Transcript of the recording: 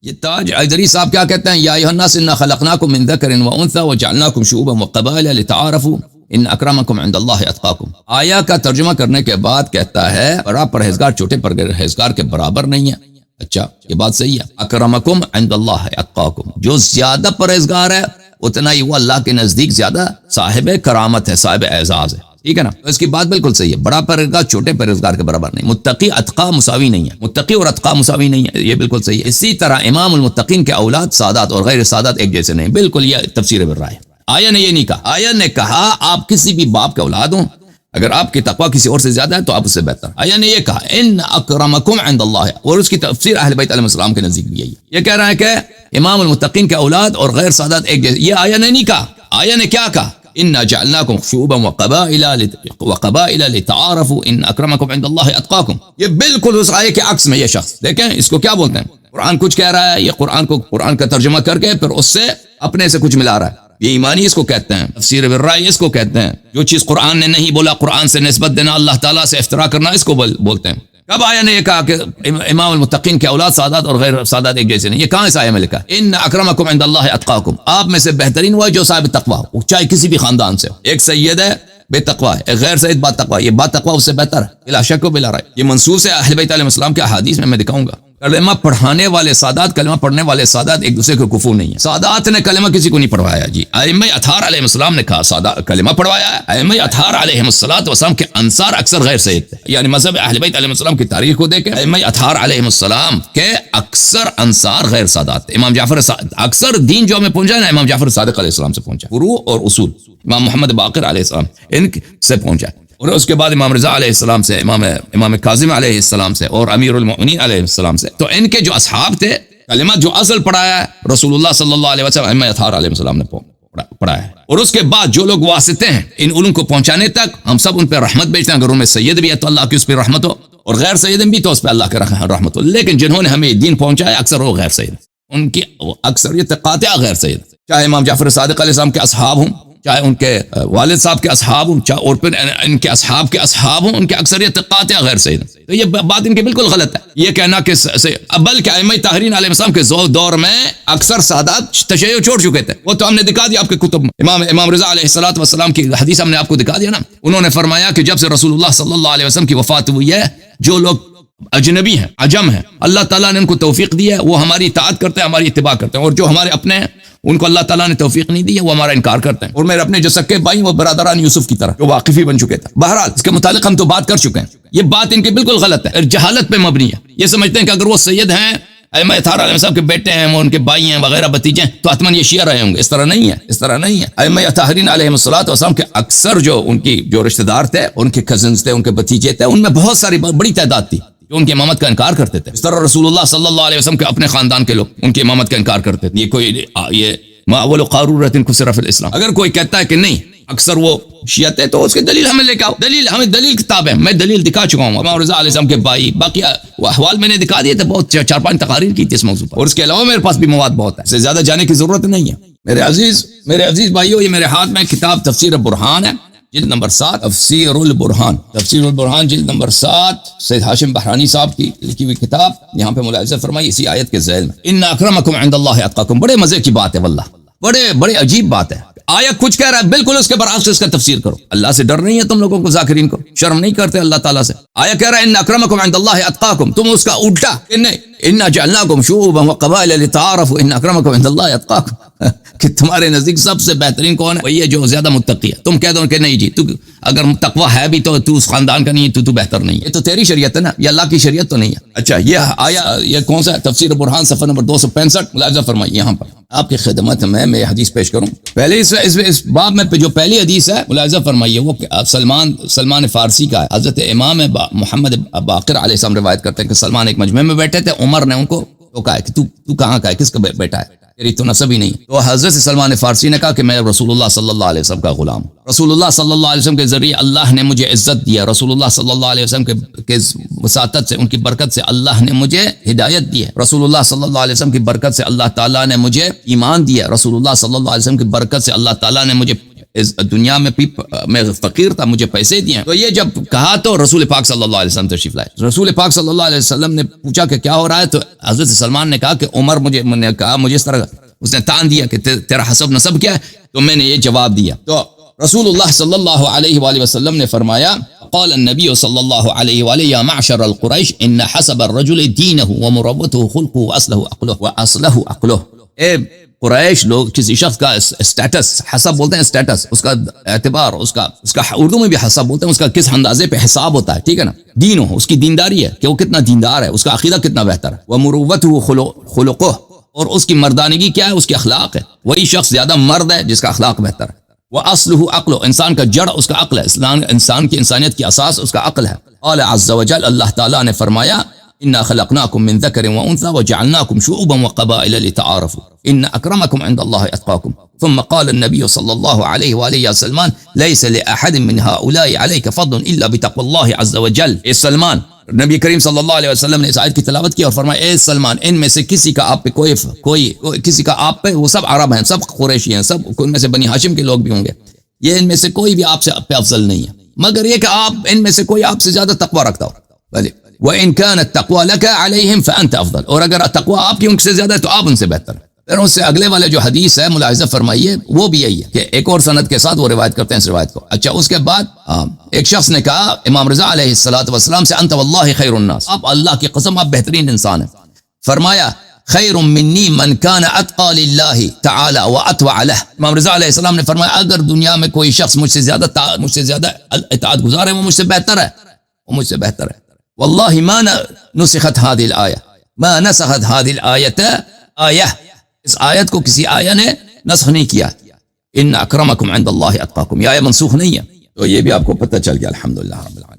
یہ تاج ادری صاحب کیا کہتے ہیں؟ یا ایھا الناس انا خلقناکم من ذکر وانثی وجعلناکم شعوبا وقبائل لتعارفوا ان اکرمکم عند اللہ اتقاکم۔ آیا کا ترجمہ کرنے کے بعد کہتا ہے بڑا پرہیزگار چھوٹے پرہیزگار کے برابر نہیں ہے۔ اچھا یہ بات صحیح ہے، اکرمکم عند اللہ اتقاکم، جو زیادہ پرہیزگار ہے اتنا ہی وہ اللہ کے نزدیک زیادہ صاحب کرامت ہے، صاحب اعزاز ہے، ٹھیک ہے نا؟ تو اس کی بات بالکل صحیح ہے، بڑا پرہیزگار چھوٹے پرہیزگار کے برابر نہیں، متقی اتقا مساوی نہیں ہے، متقی اور اتقا مساوی نہیں ہے، یہ بالکل صحیح ہے۔ اسی طرح امام المتقین کے اولاد سادات اور غیر سادات ایک جیسے نہیں، بالکل یہ تفسیر بالرائے۔ آیا نے یہ نہیں کہا، آیا نے کہا آپ کسی بھی باپ کے اولاد ہوں، اگر آپ کی تقوی کسی اور سے زیادہ ہے تو آپ اس سے بہتر۔ آیا نے یہ کہا ان اکرمکم عند اللہ، اور اس کی تفسیر اہل بیت علیہ السلام کے نزدیک بھی یہی ہے۔ یہ کہہ رہا ہے کہ امام المتقین کے اولاد اور غیر سادات ایک جیسے، یہ آیا نے نہیں کہا۔ آیا نے کیا کہا؟ انا جعلناکم شعوبا وقبائل لتعارفوا ان اکرمکم عند اللہ اتقاکم۔ یہ بالکل اس آیے کے عکس میں یہ شخص، دیکھیں اس کو کیا بولتے ہیں، قرآن کچھ کہہ رہا ہے، یہ قرآن کا ترجمہ کر کے پھر اس سے اپنے سے کچھ ملا رہا ہے، یہ ایمانی اس کو کہتے ہیں، تفسیر بالرائے اس کو کہتے ہیں، جو چیز قرآن نے نہیں بولا قرآن سے نسبت دینا، اللہ تعالیٰ سے افتراء کرنا، اس کو بولتے ہیں۔ کب آیا نے یہ کہا کہ امام المتقین کے اولاد سادات اور غیر سادات ایک جیسے نہیں؟ یہ کہاں اس آیے میں لکھا ہے؟ ان اکرمکم عند اللہ اتقاکم، آپ میں سے بہترین وہ ہے جو صاحب تقوی ہو، چاہے کسی بھی خاندان سے ہو۔ ایک سید ہے بے تقوی ہے، ایک غیر سید با تقوی، یہ با تقوی اس سے بہتر ہے بلا شک و بلا رائے۔ یہ منصوص ہے اہل بیت علیہ السلام کے احادیث میں دکھاؤں گا۔ کلمہ پڑھانے والے سادات، کلمہ پڑھنے والے سادات ایک دوسرے کو کفو نہیں ہے۔ سادات نے کلمہ کسی کو نہیں پڑھوایا جی، ائمہ اطہار علیہ السلام نے کہا سادات کلمہ پڑھوایا ہے۔ ائمہ اطہار علیہ السلام کے انصار اکثر غیر سید تھے، یعنی مذہب اہل بیت علیہ السلام کی تاریخ کو دیکھیں، ائمہ اطہار علیہ السلام کے اکثر انصار غیر سادات تھے۔ امام جعفر اکثر دین جو ہمیں پہنچا نا امام جعفر صادق علیہ السلام سے پہنچا، فروع اور اصول امام محمد باقر علیہ السلام ان سے پہنچا، اور اس کے بعد امام رضا علیہ السلام سے، امام کاظم علیہ السلام سے، اور امیر المؤمنین علیہ السلام سے۔ تو ان کے جو اصحاب تھے، کلمہ جو اصل پڑھایا ہے رسول اللہ صلی اللہ علیہ وسلم، ائمہ اطہار علیہ السلام نے پڑھایا ہے۔ اور اس کے بعد جو لوگ واسطے ہیں ان علوم کو پہنچانے تک، ہم سب ان پہ رحمت بھیجتے ہیں، اگر ان میں سید بھی ہے تو اللہ کی اس پہ رحمت ہو، اور غیر سید بھی تو اس پہ اللہ کی رحمت ہو۔ لیکن جنہوں نے ہمیں دین پہنچایا اکثر وہ غیر سید، ان کی اکثریت قاطعہ غیر سید، چاہے امام جعفر صادق علیہ السلام کے اصحاب ہوں، چاہے ان کے والد صاحب کے اصحاب ہوں، چاہے اور پھر ان کے اصحاب کے اصحاب ہوں، ان کے اکثریت قاطعہ غیر سید۔ تو یہ بات ان کی بالکل غلط ہے، یہ کہنا کہ بلکہ ائمہ طاہرین علیہ السلام کے دور میں اکثر سادات تشیع چھوڑ چکے تھے، وہ تو ہم نے دکھا دیا آپ کے کتب میں۔ امام رضا علیہ السلام کی حدیث ہم نے آپ کو دکھا دیا نا، انہوں نے فرمایا کہ جب سے رسول اللہ صلی اللہ علیہ وسلم کی وفات ہوئی ہے، جو لوگ اجنبی ہیں، عجم ہیں، اللہ تعالیٰ نے ان کو توفیق دی ہے، وہ ہماری اطاعت کرتے ہیں، ہماری اتباع کرتے ہیں، اور جو ہمارے اپنے ہیں ان کو اللہ تعالیٰ نے توفیق نہیں دی ہے، وہ ہمارا انکار کرتے ہیں۔ اور میرے اپنے جو سکے بھائی وہ برادران یوسف کی طرح جو واقفی بن چکے تھے۔ بہرحال اس کے متعلق ہم تو بات کر چکے ہیں، یہ بات ان کی بالکل غلط ہے، جہالت پہ مبنی ہے۔ یہ سمجھتے ہیں کہ اگر وہ سید ہیں، ائمہ اطہار علیہ السلام کے بیٹے ہیں، وہ ان کے بھائی ہیں وغیرہ بھتیجے ہیں، تو حتماً یہ شیعہ رہے ہوں گے۔ اس طرح نہیں ہے، اس طرح نہیں ہے۔ ائمہ طاہرین علیہ السلام کے اکثر جو ان کی جو رشتہ دار تھے، ان کے کزنز تھے، ان کے بھتیجے تھے، ان میں بہت ساری بڑی تعداد تھی جو ان کی امامت کا انکار کرتے تھے۔ اس طرح رسول اللہ صلی اللہ علیہ وسلم کے اپنے خاندان کے لوگ ان کی امامت کا انکار کرتے تھے۔ یہ کوئی یہ اول قارورۃ کسر فی الاسلام، اگر کوئی کہتا ہے کہ نہیں اکثر وہ شیعت ہے تو اس کی دلیل ہمیں لے کے آؤ، دلیل ہمیں دلیل کتاب ہے، میں دلیل دکھا چکا ہوں، امام رضا علیہ السلام کے بھائی، باقی احوال میں نے دکھا دیے تھے، بہت 4-5 تقاریر کی تھی اس موضوع پر، اور اس کے علاوہ میرے پاس بھی مواد بہت ہے، اس سے زیادہ جانے کی ضرورت نہیں ہے۔ میرے عزیز بھائیو، یہ میرے ہاتھ میں کتاب تفسیر برہان ہے، جلد نمبر 7، تفسیر البرہان جلد نمبر 7، سید ہاشم بحرانی صاحب کی لکھی ہوئی کتاب، یہاں پہ ملاحظہ فرمائی اسی آیت کے ذیل میں، ان اکرمکم عند اللہ اتقاکم۔ بڑے مزے کی بات ہے واللہ، بڑے عجیب بات ہے۔ آیا کچھ کہہ رہا ہے، بالکل اس کے برعکس اس کا تفسیر کرو۔ اللہ سے ڈر نہیں ہے تم لوگوں کو، ذاکرین کو شرم نہیں کرتے اللہ تعالیٰ سے؟ آیا کہہ رہا ہے ان اکرمکم عند اللہ اتقاکم، تم اس کا الٹا کہ نہیں، انا جعلناکم شعوبا وقبائل لتعارفوا ان اکرمکم عند اللہ اتقاکم، کہ تمہارے نزدیک سب سے بہترین کون ہے؟ وہی ہے جو زیادہ متقی ہے۔ تم کہہ دو کہ نہیں جی، تو اگر تقوی ہے بھی تو اس خاندان کا نہیں ہے، تو بہتر نہیں ہے، یہ تو تیری شریعت ہے نا، یہ اللہ کی شریعت تو نہیں ہے۔ اچھا یہ آیا، یہ کون سا تفسیر برہان صفحہ نمبر 265، ملاحظہ فرمائیے، یہاں پر آپ کی خدمت میں حدیث پیش کروں۔ پہلے اس باب میں جو پہلی حدیث ہے ملاحظہ فرمائیے، وہ سلمان فارسی کا ہے۔ حضرت امام محمد باقر علیہ السلام روایت کرتے ہیں کہ سلمان ایک مجمع میں بیٹھے تھے، عمر نے ان کو کہا کہ تو کہاں کا ہے، کس کا بیٹا ہے، تیری تو نسب ہی نہیں۔ تو حضرت سلمان فارسی نے کہا کہ میں رسول اللہ صلی اللہ علیہ وسلم کا غلام ہوں، رسول اللہ صلی اللہ علیہ وسلم کے ذریعے اللہ نے مجھے عزت دیا، رسول اللہ صلی اللہ علیہ وسلم کے وساطت سے، ان کی برکت سے اللہ نے مجھے ہدایت دی ہے، رسول اللہ صلی اللہ علیہ وسلم کی برکت سے اللہ تعالیٰ نے مجھے ایمان دیا، رسول اللہ صلی اللہ علیہ وسلم کی برکت سے اللہ تعالیٰ نے مجھے دنیا میں میں فقیر تھا، مجھے پیسے دیے. تو یہ جب کہا تو رسول پاک صلی اللہ علیہ وسلم تشریف لائے. رسول پاک صلی اللہ علیہ وسلم نے پوچھا کہ کیا ہو رہا ہے؟ تو حضرت سلمان نے کہا کہ عمر نے کہا مجھے اس طرح اس نے تان دیا کہ تیرا حسب نسب کیا ہے، تو میں نے یہ جواب دیا. تو رسول اللہ صلی اللہ علیہ وآلہ وسلم نے فرمایا قال النبی صلی اللہ علیہ وآلہ یا معشر القریش ان حسب الرجل دینہ ومروته خلقه واصلہ عقلہ. اے قریش لوگ، کسی شخص کا اسٹیٹس، حسب بولتے ہیں اسٹیٹس، اس کا اعتبار، اس کا اردو میں بھی حسب بولتے ہیں، اس کا کس اندازے پہ حساب ہوتا ہے، ٹھیک ہے نا. دین ہو، اس کی دینداری ہے کہ وہ کتنا دیندار ہے، اس کا عقیدہ کتنا بہتر ہے. ومروته خلقہ، اور اس کی مردانگی کیا ہے، اس کے اخلاق ہے. وہی شخص زیادہ مرد ہے جس کا اخلاق بہتر ہے. وَأَصْلُهُ عقل، انسان کا جڑ اس کا عقل ہے، انسان کی انسانیت کی اساس اس کا عقل ہے. قال عز وجل، اللہ تعالیٰ نے فرمایا اِنَّا خَلَقْنَاكُم مِّن ذَكَرٍ وَأُنثَىٰ وَجَعَلْنَاكُمْ شُعُوبًا وَقَبَائِلَ لِتَعَارَفُوا إِنَّ أَكْرَمَكُمْ عِندَ اللَّهِ أَتْقَاكُمْ. ثم قال النبي صلى الله عليه وآله يا سلمان ليس لأحد من هؤلاء عليك فضل إلا بتقوى الله عز وجل. اے سلمان، نبی کریم صلی اللہ علیہ وسلم نے اس آیت کی تلاوت کی اور فرمایا اے سلمان، ان میں سے کسی کا آپ پہ کسی کا آپ پہ، وہ سب عرب ہیں، سب قریشی ہیں، سب ان میں سے بنی ہاشم کے لوگ بھی ہوں گے، یہ ان میں سے کوئی بھی آپ سے پہ افضل نہیں ہے، مگر یہ کہ آپ ان میں سے کوئی آپ سے زیادہ تقوی رکھتا ہو. وَإِن كَانَ التَّقْوَى لَكَ عَلَيْهِمْ فَأَنْتَ أَفْضَلُ، اور اگر تقوی آپ کی ان سے زیادہ ہے تو آپ ان سے بہتر. پھر اس سے اگلے والے جو حدیث ہے ملاحظہ فرمائیے، وہ بھی یہی ہے کہ ایک اور سند کے ساتھ وہ روایت کرتے ہیں اس روایت کو. اچھا، اس کے بعد ایک شخص نے کہا امام رضا علیہ السلام سے انت واللہ خیر الناس، آپ اللہ کی قسم آپ بہترین انسان ہیں. فرمایا خیر منی من کان اتقى للہ تعالی واتوع له. امام رضا علیہ السلام نے فرمایا اگر دنیا میں کوئی شخص مجھ سے زیادہ اطاعت گزار ہے، وہ مجھ سے بہتر ہے، وہ مجھ سے بہتر ہے. واللہ ما نسخت هذه الآیہ، ما نسخت هذه الآیة آیہ، اس آیت کو کسی آیہ نے نسخ نہیں کیا. ان اکرمکم عند اللہ اتقاکم، یہ آیہ منسوخ نہیں ہے. تو یہ بھی آپ کو پتہ چل گیا. الحمدللہ رب العالمین.